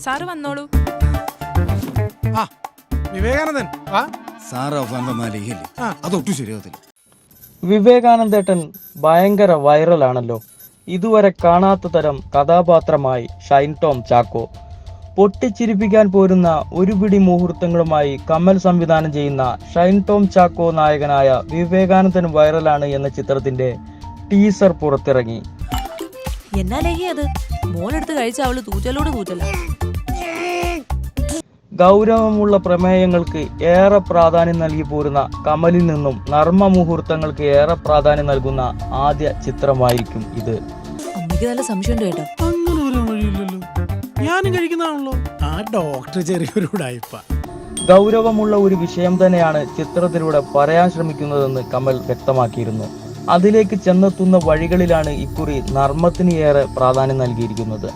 Sir വന്നോളൂ. ആ വിവേകാനന്ദൻ വാ. സാറ് അതൊട്ടും ശരിയാവത്തില്ല. വിവേകാനന്ദേട്ടൻ ഭയങ്കര വൈറലാണല്ലോ. ഇതുവരെ കാണാത്ത തരം കഥാപാത്രമായി ഷൈൻ ടോം ചാക്കോ. പൊട്ടിച്ചിരിപ്പിക്കാൻ പോരുന്ന ഒരു പിടി മുഹൂർത്തങ്ങളുമായി കമൽ സംവിധാനം ചെയ്യുന്ന ഷൈൻ ടോം ചാക്കോ നായകനായ വിവേകാനന്ദൻ വൈറലാണ് എന്ന ചിത്രത്തിന്റെ ടീസർ പുറത്തിറങ്ങി. എന്നാലേ അത് മോളെടുത്ത് കഴിച്ച അവള് തൂറ്റലോട് തൂറ്റല. ഗൗരവമുള്ള പ്രമേയങ്ങൾക്ക് ഏറെ പ്രാധാന്യം നൽകി പോരുന്ന കമലിൽ നിന്നും നർമ്മ മുഹൂർത്തങ്ങൾക്ക് ഏറെ പ്രാധാന്യം നൽകുന്ന ആദ്യ ചിത്രമായിരിക്കും ഇത്. അമ്മയ്ക്ക് നല്ല സംശയമുണ്ട് കേട്ടോ. അങ്ങനെ ഒരു വഴിയില്ലല്ലോ, ഞാനും കഴിക്കുന്നതാണല്ലോ. ആ ഡോക്ടർ ചെറിയൊരു ഉടായിപ്പ. ഗൗരവമുള്ള ഒരു വിഷയം തന്നെയാണ് ചിത്രത്തിലൂടെ പറയാൻ ശ്രമിക്കുന്നതെന്ന് കമൽ വ്യക്തമാക്കിയിരുന്നു. അതിലേക്ക് ചെന്നെത്തുന്ന വഴികളിലാണ് ഇക്കുറി നർമ്മത്തിന് ഏറെ പ്രാധാന്യം നൽകിയിരിക്കുന്നത്.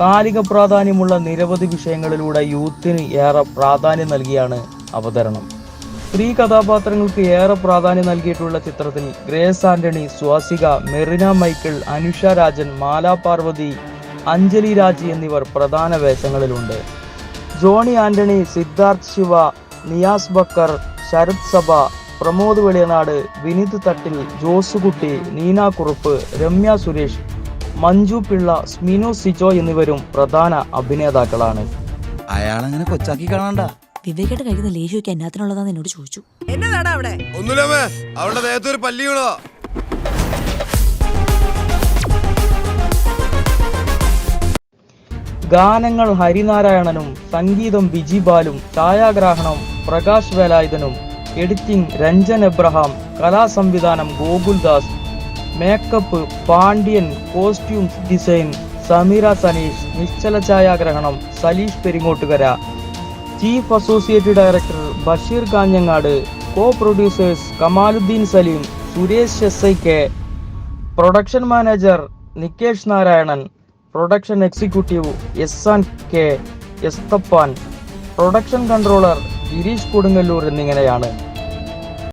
കാലിക പ്രാധാന്യമുള്ള നിരവധി വിഷയങ്ങളിലൂടെ യൂത്തിന് ഏറെ പ്രാധാന്യം നൽകിയാണ് അവതരണം. സ്ത്രീ കഥാപാത്രങ്ങൾക്ക് ഏറെ പ്രാധാന്യം നൽകിയിട്ടുള്ള ചിത്രത്തിൽ ഗ്രേസ് ആന്റണി, സ്വാസിക, മെറിന മൈക്കിൾ, അനുഷ രാജൻ, മാലാ പാർവതി, അഞ്ജലി രാജ് എന്നിവർ പ്രധാന വേഷങ്ങളിലുണ്ട്. ജോണി ആന്റണി, സിദ്ധാർത്ഥ് ശിവ, നിയാസ് ബക്കർ, ശരത് സഭ, പ്രമോദ് വെളിയനാട്, വിനിത് തട്ടിൽ, ജോസുകുട്ടി, നീന കുറുപ്പ്, രമ്യ സുരേഷ്, മഞ്ജു പിള്ള, സ്മിനു സിജോ എന്നിവരും പ്രധാന അഭിനേതാക്കളാണ്. അയാളങ്ങനെ കൊച്ചാക്കി കാണണ്ട. വിവേകേട്ട് കഴിക്കുന്ന ലേഹ്യൊക്കെ എന്നാത്തിനുള്ളതാന്ന് എന്നോട് ചോദിച്ചു. എന്നതാണ് അവിടെ? ഒന്നുമില്ലമ്മേ, അവളുടെ ദേഹത്തൊരു പല്ലി വീണോ. ഗാനങ്ങൾ ഹരിനാരായണനും, സംഗീതം ബിജി ബാലും, ഛായാഗ്രാഹണം പ്രകാശ് വേലായുധനും, എഡിറ്റിംഗ് രഞ്ജൻ എബ്രഹാം, കലാസംവിധാനം Gokuldas, makeup Pandian, costumes design Sameera Saneesh, നിശ്ചല ഛായാഗ്രഹണം Saleesh Peringottukara, chief associate director Basheer Kanhangad, co producers Kamaluddin Saleem, Suresh SIK, production manager Nikesh Narayanan, production executive Essan K, Esthappan, production controller Gireesh Kodungallur എന്നിങ്ങനെയാണ്.